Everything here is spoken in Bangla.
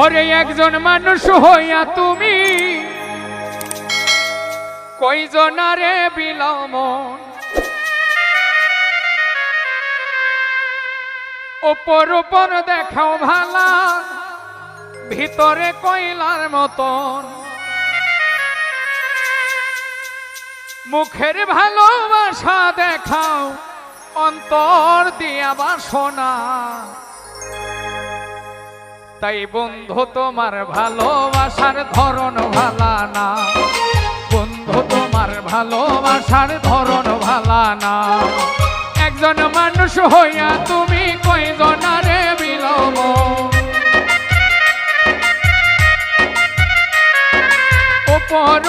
ওরে একজন মানুষ হইয়া তুমি কয়জনারে বিলাম, উপর উপর দেখাও ভালা, ভিতরে কয়লার মতন। মুখের ভালোবাসা দেখাও, অন্তর দিয়া বাসনা। তাই বন্ধু তোমার ভালোবাসার ধরন ভালা না, বন্ধু তোমার ভালোবাসার ধরন ভালা না। একজন মানুষ হইয়া তুমি কয়জনারে বিলাম, উপর